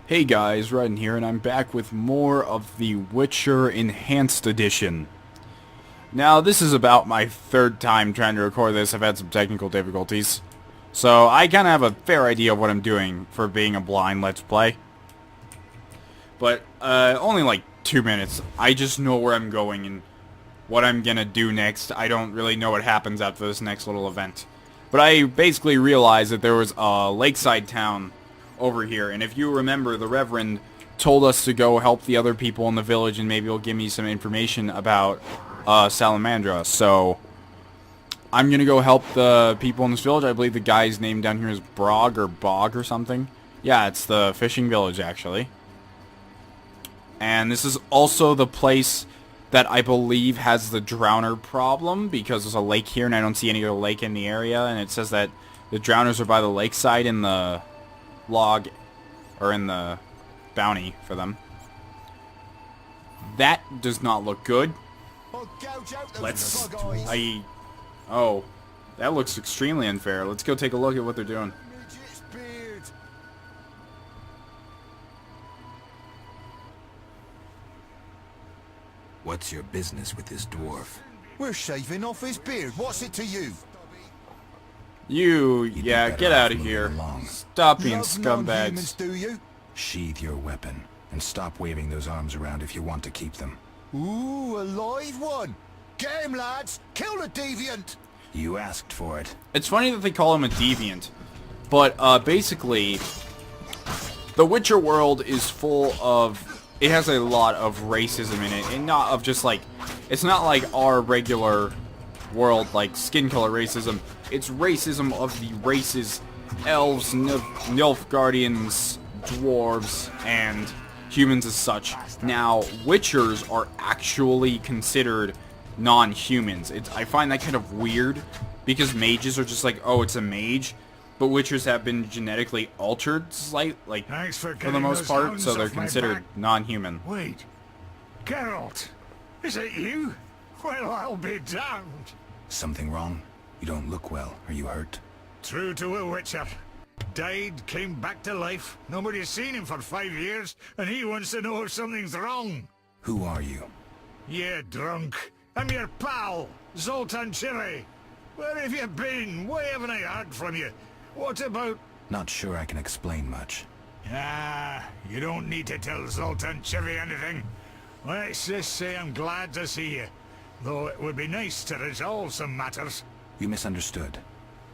Hey guys, Raiden here, and I'm back with more of the Witcher Enhanced Edition. Now, this is about my third time trying to record this. I've had some technical difficulties. So, I kind of have a fair idea of what I'm doing for being a blind Let's Play. But, only like 2 minutes. I just know where I'm going and what I'm gonna do next. I don't really know what happens after this next little event. But I basically realized that there was a lakeside town over here, and if you remember, the Reverend told us to go help the other people in the village, and maybe he'll give me some information about Salamandra. So I'm gonna go help the people in this village. I believe the guy's name down here is Brog or Bog or something. Yeah, it's the fishing village actually. And this is also the place that I believe has the drowner problem, because there's a lake here and I don't see any other lake in the area, and it says that the drowners are by the lakeside in the log, or in the bounty for them. That does not look good. Oh, that looks extremely unfair. Let's go take a look at what they're doing. What's your business with this dwarf? We're shaving off his beard. What's it to you? Yeah, get out of here. Stop being scumbags. Do you? Sheathe your weapon and stop waving those arms around if you want to keep them. Ooh, a live one. Get him, lads. Kill the deviant. You asked for it. It's funny that they call him a deviant, but basically, the Witcher world is full of, it has a lot of racism in it, and not of just like, it's not like our regular world, like skin color racism. It's racism of the races, elves, Nilfgaardians, dwarves, and humans as such. Now, Witchers are actually considered non-humans. I find that kind of weird, because mages are just like, oh, it's a mage, but Witchers have been genetically altered like for the most part, so they're considered non-human. Wait, Geralt, is it you? Well, I'll be damned. Something wrong? You don't look well. Are you hurt? True to a Witcher. Died, came back to life. Nobody's seen him for 5 years, and he wants to know if something's wrong. Who are you? Yeah, drunk. I'm your pal, Zoltan Chiri. Where have you been? Why haven't I heard from you? What about... Not sure I can explain much. Ah, you don't need to tell Zoltan Chiri anything. Let's just say I'm glad to see you. Though it would be nice to resolve some matters. You misunderstood.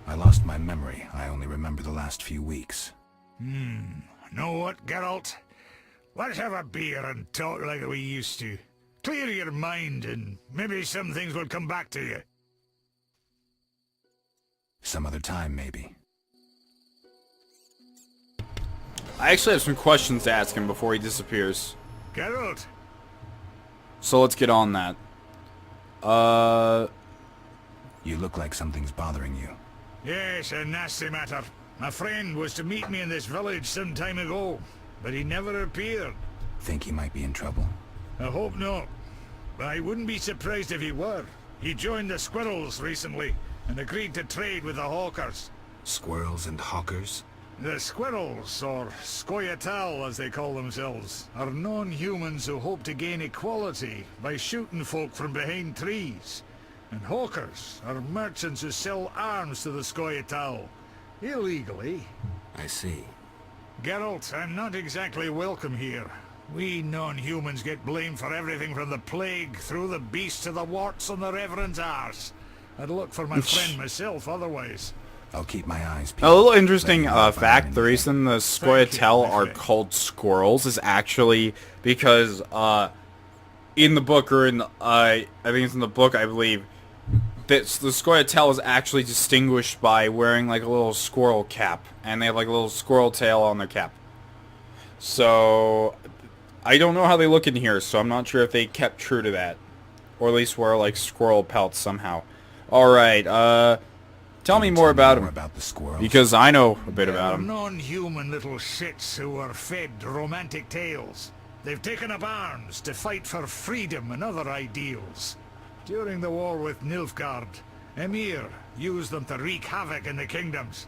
I lost my memory. I only remember the last few weeks. Know what, Geralt? Let's have a beer and talk like we used to. Clear your mind, and maybe some things will come back to you. Some other time, maybe. I actually have some questions to ask him before he disappears. Geralt? So let's get on that. You look like something's bothering you. Yes, a nasty matter. My friend was to meet me in this village some time ago, but he never appeared. Think he might be in trouble? I hope not. But I wouldn't be surprised if he were. He joined the Squirrels recently, and agreed to trade with the Hawkers. Squirrels and hawkers? The Squirrels, or Scoia'tael as they call themselves, are non-humans who hope to gain equality by shooting folk from behind trees. And Hawkers are merchants who sell arms to the Scoia'tael, illegally. I see. Geralt, I'm not exactly welcome here. We non-humans get blamed for everything from the plague through the beast to the warts on the Reverend's arse. I'd look for my friend myself otherwise. I'll keep my eyes peeled. A little interesting Let me know if I fact, find the anything. reason the Scoia'tael are called squirrels is actually because, in the book, or in, I think it's in the book, I believe, that the Scoia'tael is actually distinguished by wearing, like, a little squirrel cap, and they have, like, a little squirrel tail on their cap. So, I don't know how they look in here, so I'm not sure if they kept true to that. Or at least wear, like, squirrel pelts somehow. Alright, tell me more about him, about the squirrels. because I know a bit about They're him. non-human little shits who are fed romantic tales. They've taken up arms to fight for freedom and other ideals. During the war with Nilfgaard, Emir used them to wreak havoc in the kingdoms.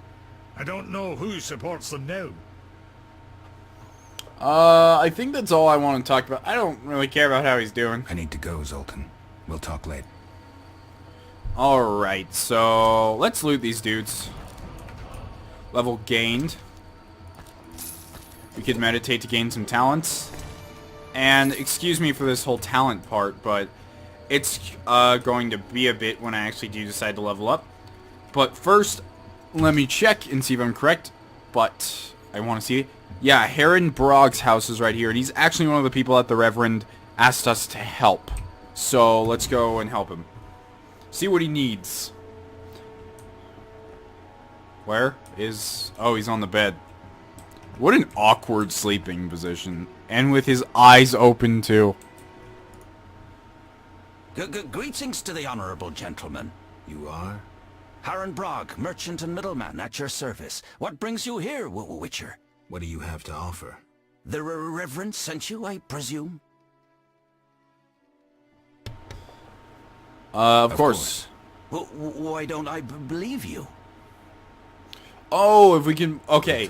I don't know who supports them now. I think that's all I want to talk about. I don't really care about how he's doing. I need to go, Zoltan. We'll talk later. Alright, so let's loot these dudes. Level gained. We could meditate to gain some talents. And excuse me for this whole talent part, but it's going to be a bit when I actually do decide to level up. But first, let me check and see if I'm correct. But I want to see it. Yeah, Heron Brog's house is right here, and he's actually one of the people that the Reverend asked us to help. So let's go and help him. See what he needs. Where is... Oh, he's on the bed. What an awkward sleeping position. And with his eyes open, too. Greetings to the honorable gentleman. You are? Haran Brog, merchant and middleman at your service. What brings you here, Witcher? What do you have to offer? The Reverend sent you, I presume? Of course. Why don't I believe you? Oh, if we can... Okay.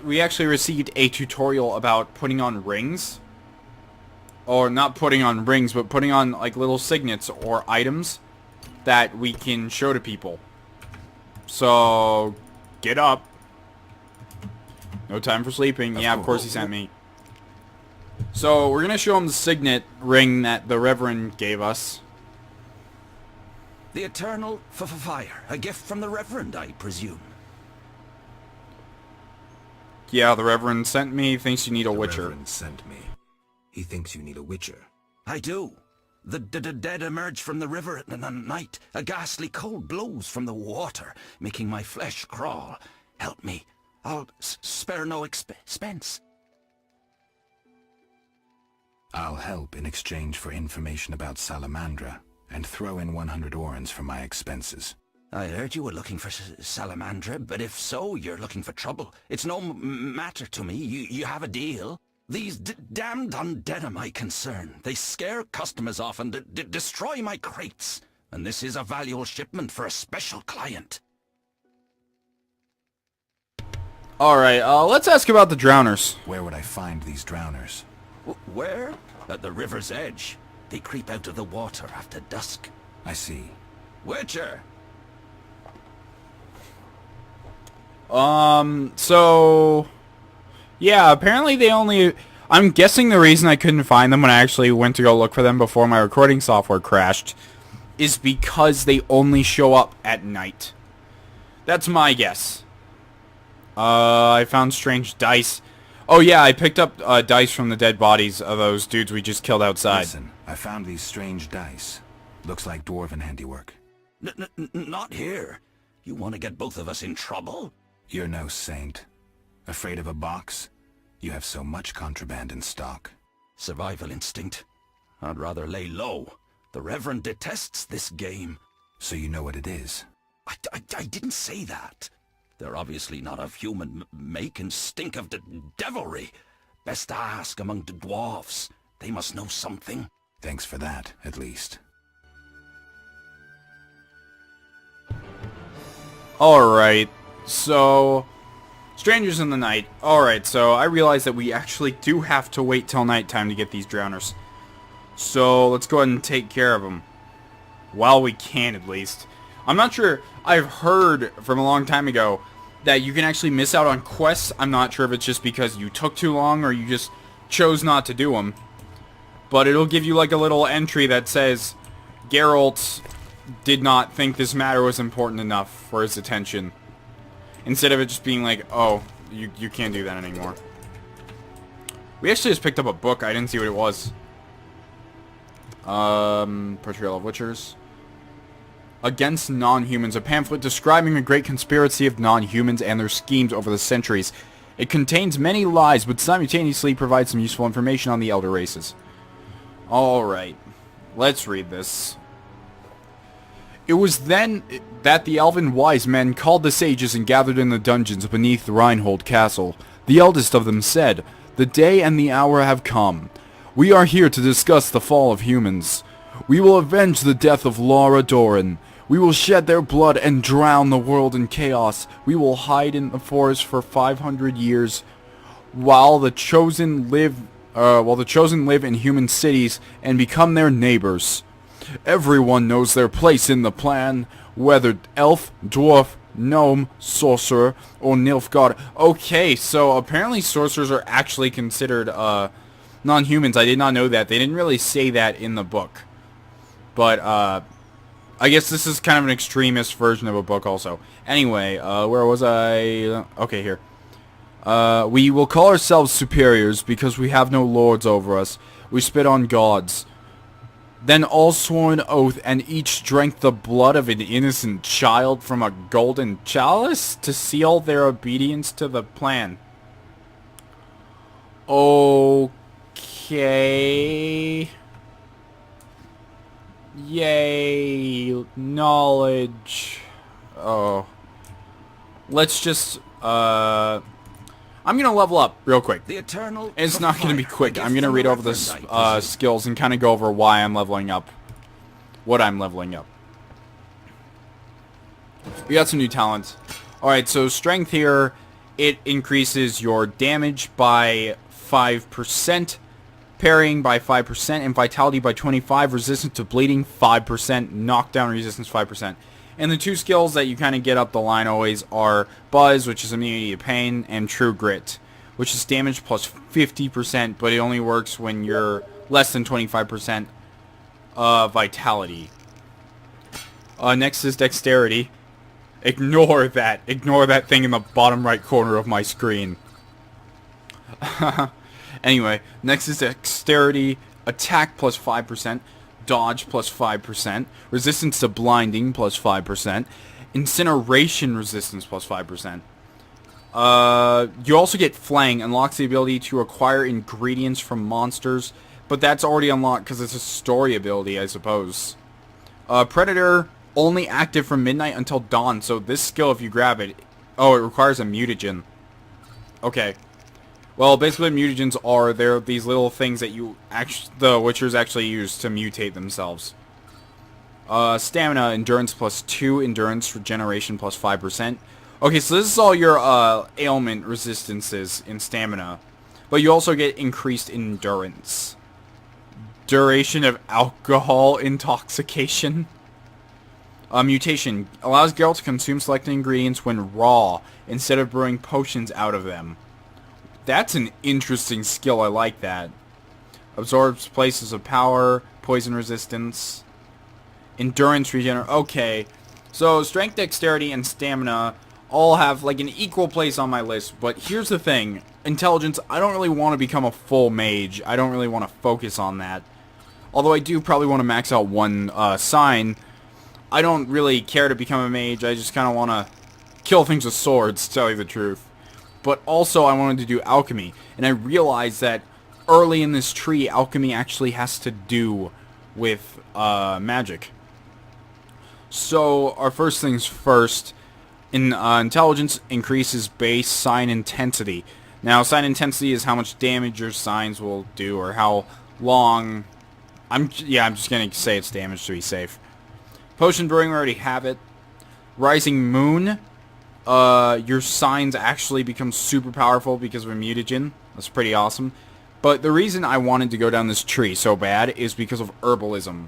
We actually received a tutorial about putting on rings. Or not putting on rings, but putting on, like, little signets or items that we can show to people. So, get up. No time for sleeping. Yeah, of course he sent me. So, we're going to show him the signet ring that the Reverend gave us. The Eternal Fire. A gift from the Reverend, I presume. Yeah, the Reverend sent me. Thinks you need a Witcher. The Reverend sent me. He thinks you need a Witcher. I do. The dead emerge from the river at night. A ghastly cold blows from the water, making my flesh crawl. Help me. I'll spare no expense. I'll help in exchange for information about Salamandra, and throw in 100 orens for my expenses. I heard you were looking for Salamandra, but if so, you're looking for trouble. It's no matter to me. You have a deal. These damned undead are my concern. They scare customers off and destroy my crates. And this is a valuable shipment for a special client. Alright, let's ask about the drowners. Where would I find these drowners? Where? At the river's edge. They creep out of the water after dusk. I see. Witcher! So... Yeah, apparently they only... I'm guessing the reason I couldn't find them when I actually went to go look for them before my recording software crashed is because they only show up at night. That's my guess. I found strange dice. Oh yeah, I picked up dice from the dead bodies of those dudes we just killed outside. Listen, I found these strange dice. Looks like dwarven handiwork. Not here. You want to get both of us in trouble? You're no saint. Afraid of a box? You have so much contraband in stock. Survival instinct. I'd rather lay low. The Reverend detests this game. So you know what it is? I didn't say that. They're obviously not of human make and stink of devilry. Best ask among the dwarves. They must know something. Thanks for that, at least. Alright, so... Strangers in the night. Alright, so I realize that we actually do have to wait till nighttime to get these drowners. So, let's go ahead and take care of them. While we can, at least. I'm not sure. I've heard from a long time ago that you can actually miss out on quests. I'm not sure if it's just because you took too long or you just chose not to do them. But it'll give you like a little entry that says, Geralt did not think this matter was important enough for his attention. Instead of it just being like, oh, you can't do that anymore. We actually just picked up a book. I didn't see what it was. Portrayal of Witchers. Against Non-Humans, a pamphlet describing the great conspiracy of non-humans and their schemes over the centuries. It contains many lies, but simultaneously provides some useful information on the elder races. Alright, let's read this. It was then that the elven wise men called the sages and gathered in the dungeons beneath Reinhold Castle. The eldest of them said, "The day and the hour have come. We are here to discuss the fall of humans. We will avenge the death of Laura Doran. We will shed their blood and drown the world in chaos. We will hide in the forest for 500 years while the chosen live in human cities and become their neighbors. Everyone knows their place in the plan, whether elf, dwarf, gnome, sorcerer, or nilfgaard. Okay, so apparently sorcerers are actually considered non-humans. I did not know that. They didn't really say that in the book. But I guess this is kind of an extremist version of a book also. Anyway, where was I? Okay, here. We will call ourselves superiors because we have no lords over us. We spit on gods. Then all swore an oath, and each drank the blood of an innocent child from a golden chalice to seal their obedience to the plan. Okay. Yay, knowledge. Oh. Let's just, I'm gonna level up real quick. The eternal. It's not gonna be quick. I'm gonna read over the skills and kind of go over why I'm leveling up. What I'm leveling up. We got some new talents. Alright, so strength here, it increases your damage by 5%. Parrying by 5%, and vitality by 25%, resistance to bleeding 5%, knockdown resistance 5%. And the two skills that you kind of get up the line always are Buzz, which is immunity to pain, and True Grit, which is damage plus 50%, but it only works when you're less than 25% vitality. Next is Dexterity. Ignore that thing in the bottom right corner of my screen. Anyway, next is Dexterity, Attack plus 5%, Dodge plus 5%, Resistance to Blinding plus 5%, Incineration Resistance plus 5%. You also get Flang, unlocks the ability to acquire ingredients from monsters, but that's already unlocked because it's a story ability, I suppose. Predator, only active from midnight until dawn, so this skill, if you grab it, oh, it requires a mutagen. Okay. Well, basically, mutagens are these little things that the Witchers actually use to mutate themselves. Stamina, endurance plus 2, endurance, regeneration plus 5%. Okay, so this is all your ailment resistances in stamina, but you also get increased endurance. Duration of alcohol intoxication. Mutation allows Geralt to consume selected ingredients when raw instead of brewing potions out of them. That's an interesting skill. I like that. Absorbs places of power, poison resistance, endurance regeneration. Okay, so strength, dexterity, and stamina all have like an equal place on my list. But here's the thing: intelligence. I don't really want to become a full mage. I don't really want to focus on that. Although I do probably want to max out one sign. I don't really care to become a mage. I just kind of want to kill things with swords, to tell you the truth. But also I wanted to do alchemy, and I realized that early in this tree, alchemy actually has to do with magic. So our first things first, intelligence increases base sign intensity. Now sign intensity is how much damage your signs will do, or how long. I'm just gonna say it's damage to be safe. Potion brewing, we already have it. Rising moon. Your signs actually become super powerful because of a mutagen. That's pretty awesome. But the reason I wanted to go down this tree so bad is because of herbalism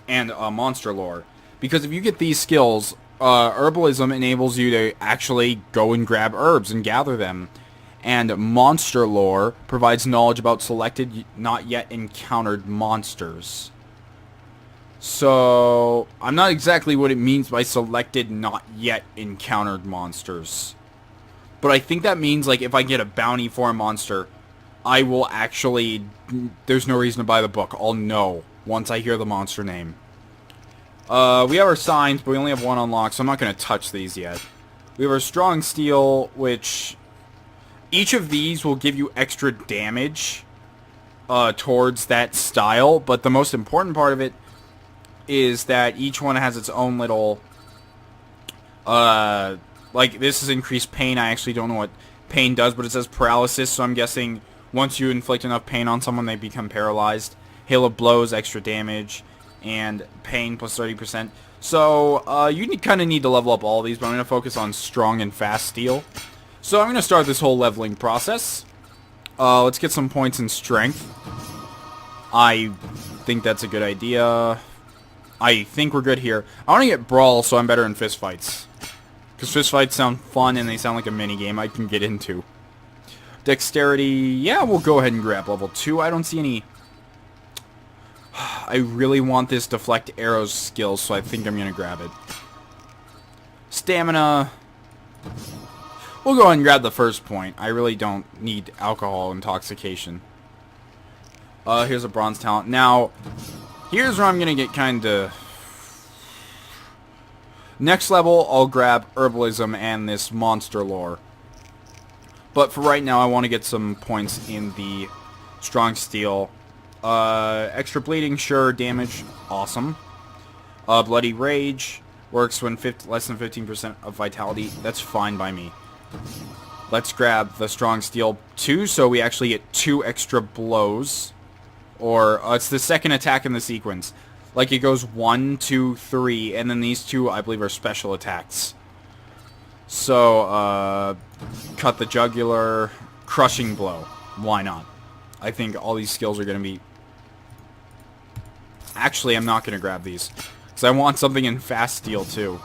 and monster lore. Because if you get these skills, herbalism enables you to actually go and grab herbs and gather them. And monster lore provides knowledge about selected, not yet encountered monsters. So, I'm not exactly what it means by selected, not yet encountered monsters. But I think that means, like, if I get a bounty for a monster, I will actually, there's no reason to buy the book. I'll know once I hear the monster name. We have our signs, but we only have one unlocked, so I'm not going to touch these yet. We have our strong steel, which each of these will give you extra damage towards that style, but the most important part of it is that each one has its own little, like, this is increased pain. I actually don't know what pain does, but it says paralysis, so I'm guessing once you inflict enough pain on someone, they become paralyzed. Hail of blows, extra damage, and pain plus 30%. So, you kind of need to level up all these, but I'm going to focus on strong and fast steel. So I'm going to start this whole leveling process. Let's get some points in strength. I think that's a good idea. I think we're good here. I want to get brawl, so I'm better in fist fights. Because fist fights sound fun, and they sound like a mini-game I can get into. Dexterity, yeah, we'll go ahead and grab level 2. I don't see any... I really want this deflect arrows skill, so I think I'm going to grab it. Stamina... We'll go ahead and grab the first point. I really don't need alcohol intoxication. Here's a bronze talent. Now, here's where I'm going to get kind of... Next level, I'll grab herbalism and this monster lore. But for right now, I want to get some points in the strong steel. Extra bleeding, sure. Damage, awesome. Bloody rage works when less than 15% of vitality. That's fine by me. Let's grab the strong steel 2, so we actually get 2 extra blows. Or, it's the second attack in the sequence. Like, it goes 1, 2, 3, and then these 2, I believe, are special attacks. So, cut the jugular, crushing blow. Why not? I think all these skills are going to be... Actually, I'm not going to grab these. Because I want something in fast steel, too.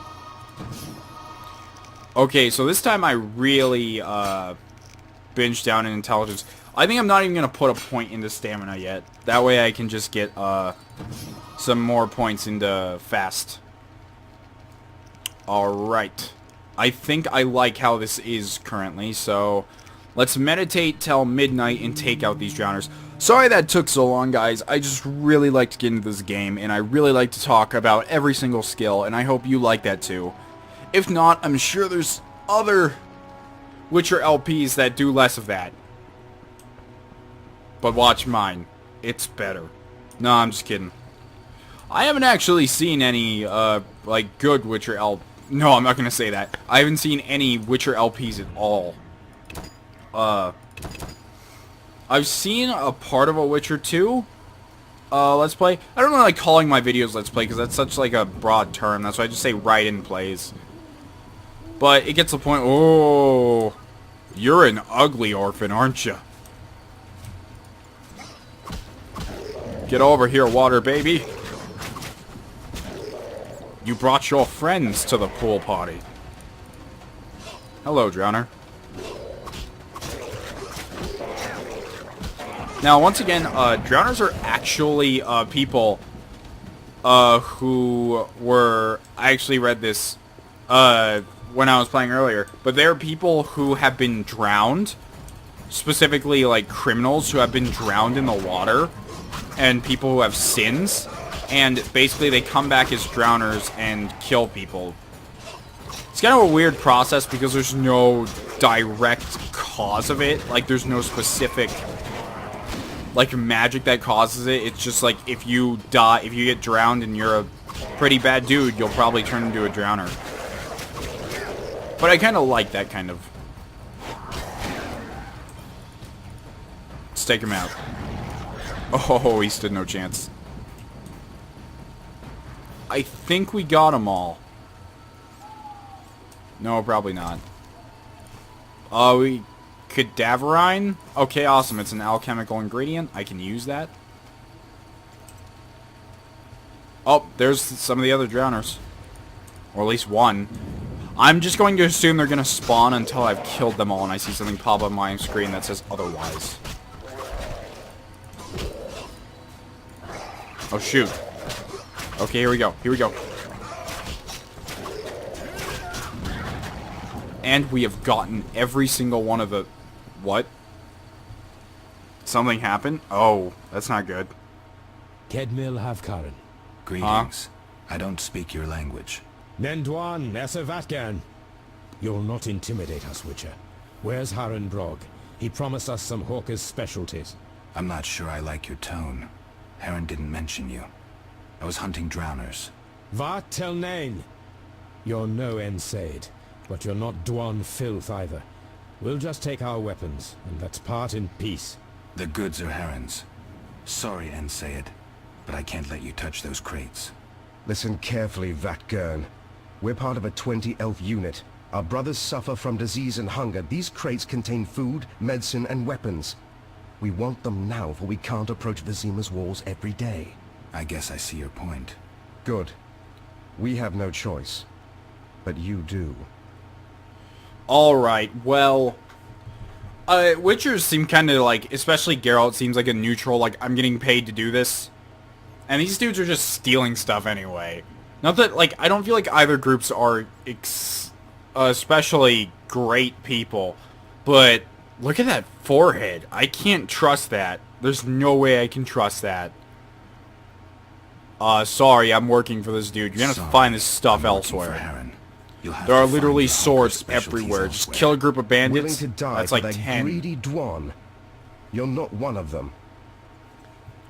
Okay, so this time I really binged down in intelligence. I think I'm not even going to put a point into stamina yet. That way I can just get some more points into fast. Alright. I think I like how this is currently, so let's meditate till midnight and take out these drowners. Sorry that took so long, guys. I just really like to get into this game, and I really like to talk about every single skill, and I hope you like that too. If not, I'm sure there's other Witcher LPs that do less of that. But watch mine. It's better. No, I'm just kidding. I haven't actually seen any, like, good Witcher No, I'm not gonna say that. I haven't seen any Witcher LPs at all. I've seen a part of a Witcher 2 Let's Play. I don't really like calling my videos Let's Play because that's such, like, a broad term. That's why I just say Raiden plays. But it gets to the point, oh, you're an ugly orphan, aren't you? Get over here, water baby. You brought your friends to the pool party. Hello, Drowner. Now, once again, Drowners are actually people who were... I actually read this when I was playing earlier. But they're people who have been drowned. Specifically, like, criminals who have been drowned in the water. And people who have sins. And basically, they come back as drowners and kill people. It's kind of a weird process because there's no direct cause of it. Like, there's no specific, like, magic that causes it. It's just like, if you die, if you get drowned and you're a pretty bad dude, you'll probably turn into a drowner. But I kind of like that kind of. Let's take him out. Oh, he stood no chance. I think we got them all. No, probably not. Cadaverine? Okay, awesome. It's an alchemical ingredient. I can use that. Oh, there's some of the other drowners. Or at least one. I'm just going to assume they're going to spawn until I've killed them all and I see something pop up on my screen that says otherwise. Oh, shoot. Okay, here we go. Here we go. And we have gotten every single one of the... What? Something happened? Oh, that's not good. Kedmil Havkaran. Greetings. I don't speak your language. Nendwan Esavatgan. You'll not intimidate us, Witcher. Where's Haran Brog? He promised us some hawker's specialties. I'm not sure I like your tone. Heron didn't mention you. I was hunting drowners. Vat tel nain. You're no Ensaid, but you're not Dwan filth either. We'll just take our weapons, and let's part in peace. The goods are Heron's. Sorry, Ensaid, but I can't let you touch those crates. Listen carefully, Vatgern. We're part of a 20-elf unit. Our brothers suffer from disease and hunger. These crates contain food, medicine, and weapons. We want them now, for we can't approach Vizima's walls every day. I guess I see your point. Good. We have no choice. But you do. Alright, well... Witchers seem kind of like, especially Geralt seems like a neutral, like, I'm getting paid to do this. And these dudes are just stealing stuff anyway. Not that, like, I don't feel like either groups are especially great people. But, look at that forehead. I can't trust that. There's no way I can trust that. Sorry, I'm working for this dude. You're gonna have to find this stuff elsewhere. There are literally swords everywhere. Just kill a group of bandits. Willing to die That's for like that 10. greedy Dwan. You're not one of them.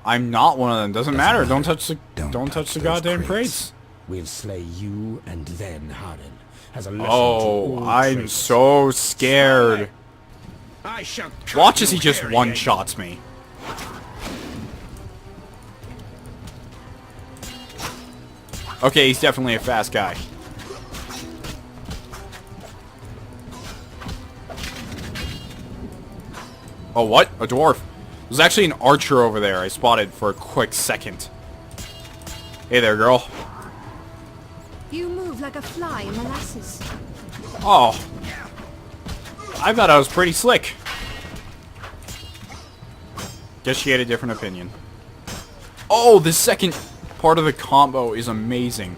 I'm not one of them. Doesn't matter. Don't touch the Don't touch the touch those goddamn crates. crates. We'll slay you and then Harin. As a lesson to Oh, all I'm traitors. so scared. I shall Watch as he just one-shots me. Okay, he's definitely a fast guy. Oh, what? A dwarf. There's actually an archer over there I spotted for a quick second. Hey there, girl. You move like a fly in molasses. Oh. I thought I was pretty slick. Guess she had a different opinion. Oh, the second part of the combo is amazing.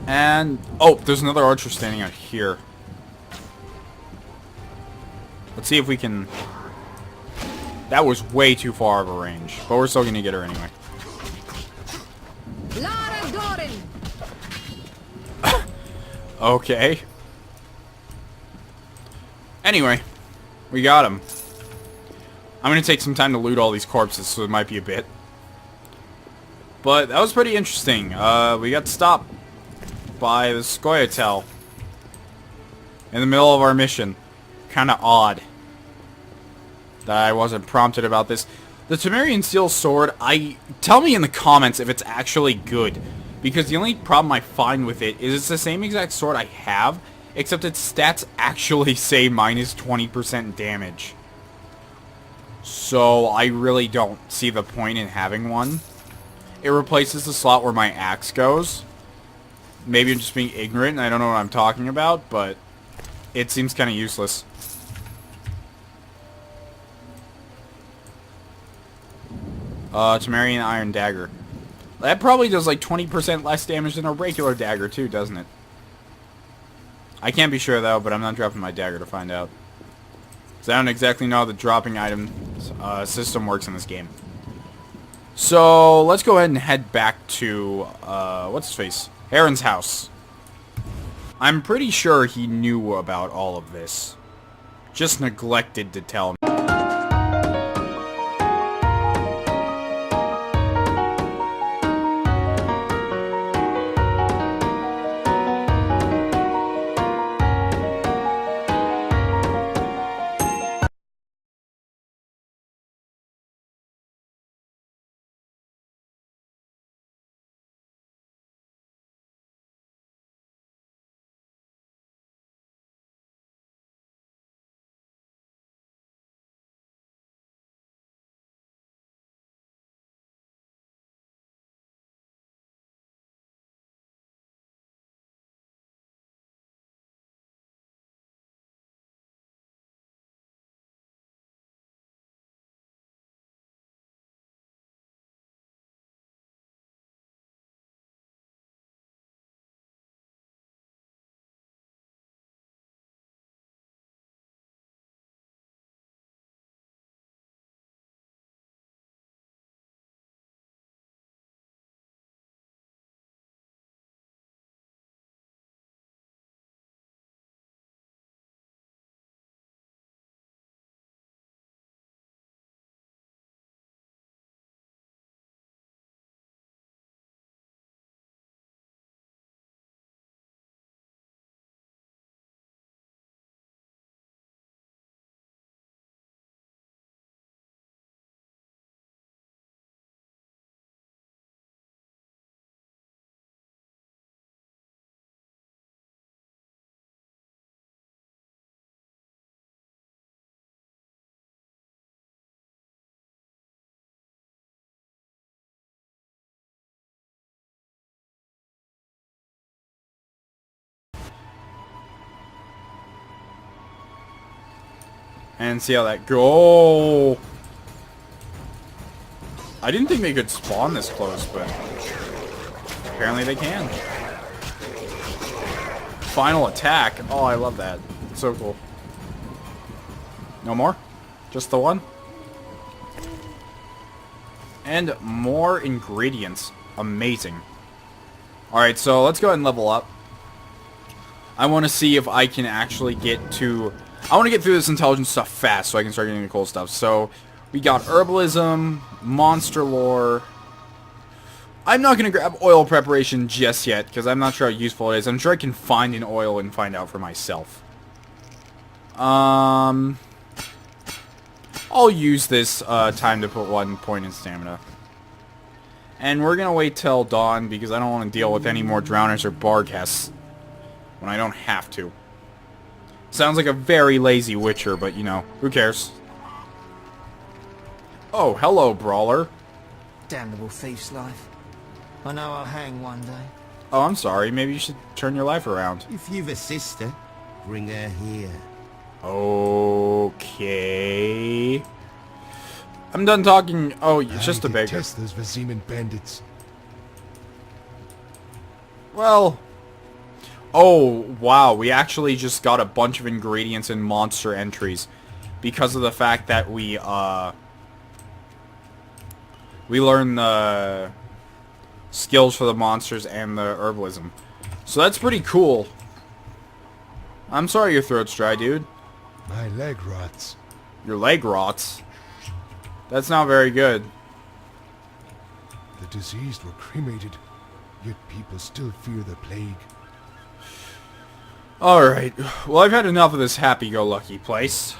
And... oh, there's another archer standing out here. Let's see if we can... that was way too far of a range. But we're still going to get her anyway. Lara Doran! Okay. Anyway, we got him. I'm going to take some time to loot all these corpses, so it might be a bit. But that was pretty interesting. We got stopped by the Scoia'tael in the middle of our mission. Kind of odd that I wasn't prompted about this. The Temerian Steel Sword, tell me in the comments if it's actually good. Because the only problem I find with it is it's the same exact sword I have, except its stats actually say minus 20% damage. So I really don't see the point in having one. It replaces the slot where my axe goes. Maybe I'm just being ignorant and I don't know what I'm talking about, but it seems kind of useless. Temerian Iron Dagger. That probably does like 20% less damage than a regular dagger too, doesn't it? I can't be sure though, but I'm not dropping my dagger to find out. Because I don't exactly know how the dropping item system works in this game. So, let's go ahead and head back to, what's his face? Aaron's house. I'm pretty sure he knew about all of this. Just neglected to tell me. And see how that go. I didn't think they could spawn this close, but apparently they can. Final attack. Oh, I love that. It's so cool. No more? Just the one? And more ingredients. Amazing. Alright, so let's go ahead and level up. I want to see if I can actually get to... I want to get through this intelligence stuff fast so I can start getting the cool stuff. So, we got herbalism, monster lore. I'm not going to grab oil preparation just yet, because I'm not sure how useful it is. I'm sure I can find an oil and find out for myself. I'll use this time to put 1 point in stamina. And we're going to wait till dawn, because I don't want to deal with any more drowners or barghests when I don't have to. Sounds like a very lazy Witcher, but you know, who cares? Oh, hello, Brawler. Damnable thief's life. I know I'll hang one day. Oh, I'm sorry. Maybe you should turn your life around. If you've a sister, bring her here. Okay. I'm done talking. Oh, it's just a beggar. Test those Vaziman bandits. Well... Oh, wow. We actually just got a bunch of ingredients in monster entries. Because of the fact that we learned the skills for the monsters and the herbalism. So that's pretty cool. I'm sorry your throat's dry, dude. My leg rots. Your leg rots? That's not very good. The diseased were cremated, yet people still fear the plague. Alright, well I've had enough of this happy-go-lucky place.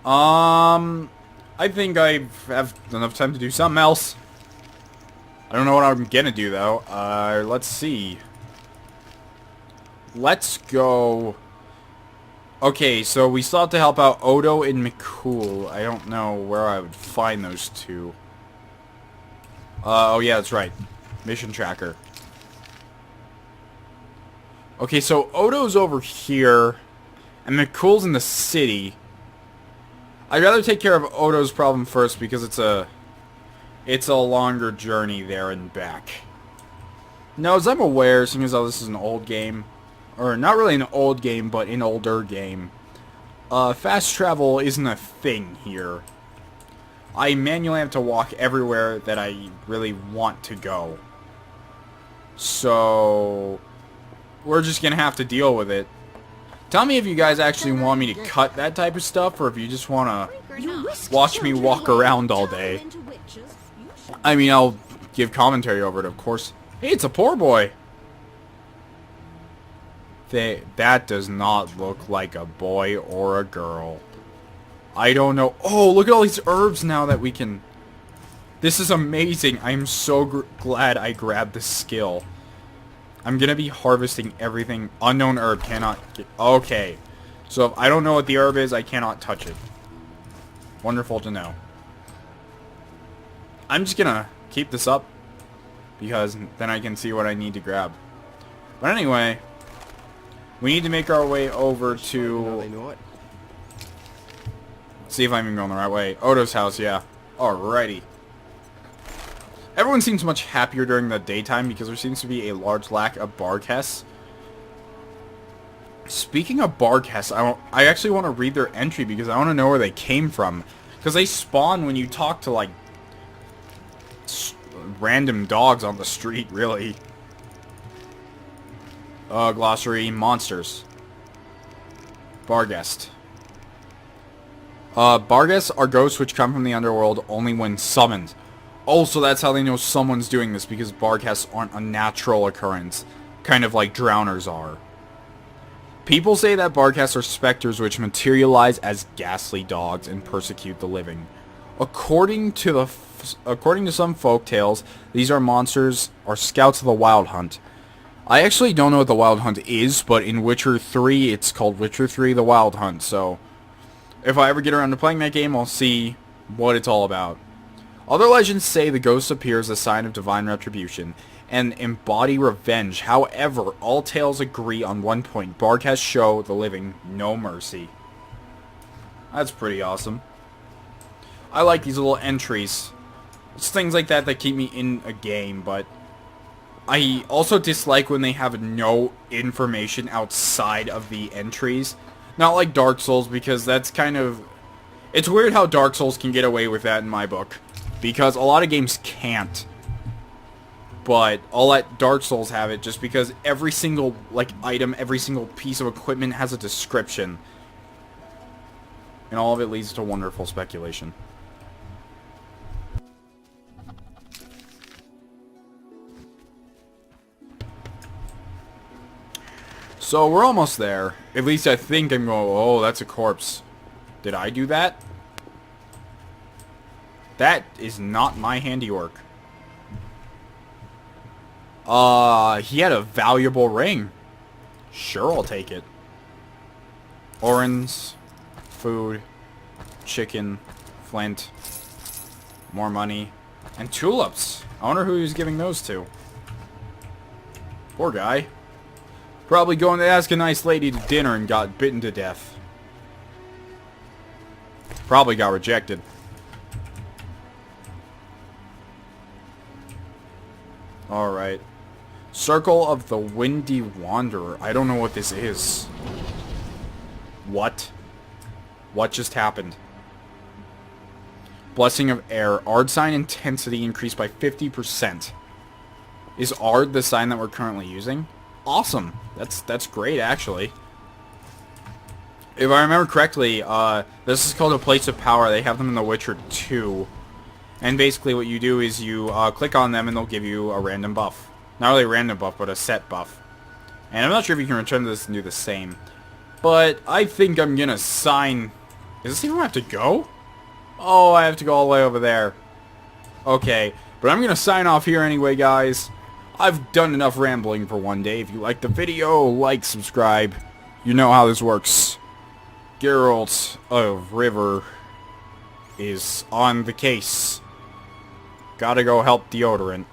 I think I have enough time to do something else. I don't know what I'm gonna do though. Let's see. Let's go... Okay, so we still have to help out Odo and McCool. I don't know where I would find those two. Oh yeah, that's right. Mission tracker. Okay, so Odo's over here, and McCool's in the city. I'd rather take care of Odo's problem first because it's a longer journey there and back. Now, as I'm aware, seeing as though this is an old game, or not really an old game, but an older game, fast travel isn't a thing here. I manually have to walk everywhere that I really want to go. So... we're just gonna have to deal with it. Tell me if you guys actually want me to cut that type of stuff, or if you just wanna watch me walk around all day. I mean, I'll give commentary over it, of course. Hey, it's a poor boy. That does not look like a boy or a girl. I don't know. Oh, look at all these herbs now that we can... This is amazing. I'm so glad I grabbed this skill. I'm gonna be harvesting everything. Unknown herb cannot get... Okay. So if I don't know what the herb is, I cannot touch it. Wonderful to know. I'm just gonna keep this up, because then I can see what I need to grab. But anyway, we need to make our way over to... See if I'm even going the right way. Odo's house, yeah. Alrighty. Everyone seems much happier during the daytime because there seems to be a large lack of barghests. Speaking of barghests, I actually want to read their entry because I want to know where they came from. Because they spawn when you talk to, like, random dogs on the street, really. Glossary, monsters. Barghest. Barghests are ghosts which come from the underworld only when summoned. Also, that's how they know someone's doing this, because barghests aren't a natural occurrence, kind of like drowners are. People say that barghests are specters which materialize as ghastly dogs and persecute the living. According to some folk tales, these are monsters or scouts of the Wild Hunt. I actually don't know what the Wild Hunt is, but in Witcher 3, it's called Witcher 3 The Wild Hunt, so if I ever get around to playing that game, I'll see what it's all about. Other legends say the ghost appears as a sign of divine retribution. and embody revenge. However, all tales agree on one point. Bark has shown the living no mercy. That's pretty awesome. I like these little entries. It's things like that that keep me in a game, but I also dislike when they have no information outside of the entries. Not like Dark Souls, because that's kind of... It's weird how Dark Souls can get away with that in my book, because a lot of games can't. But I'll let Dark Souls have it just because every single item, every single piece of equipment has a description. And all of it leads to wonderful speculation. So we're almost there. At least I think I'm going, oh, that's a corpse. Did I do that? That is not my handiwork. He had a valuable ring. Sure, I'll take it. Orens, food, chicken, flint, more money, and tulips. I wonder who he was giving those to. Poor guy. Probably going to ask a nice lady to dinner and got bitten to death. Probably got rejected. Alright. Circle of the Windy Wanderer. I don't know what this is. What? What just happened? Blessing of Air. Ard sign intensity increased by 50%. Is Ard the sign that we're currently using? Awesome. That's great, actually. If I remember correctly, this is called a Place of Power. They have them in The Witcher 2. And basically what you do is you click on them and they'll give you a random buff. Not really a random buff, but a set buff. And I'm not sure if you can return to this and do the same. But I think I'm gonna sign... Does this even have to go? Oh, I have to go all the way over there. Okay, but I'm gonna sign off here anyway, guys. I've done enough rambling for one day. If you like the video, like, subscribe. You know how this works. Geralt of River is on the case. Gotta go help Deodorant.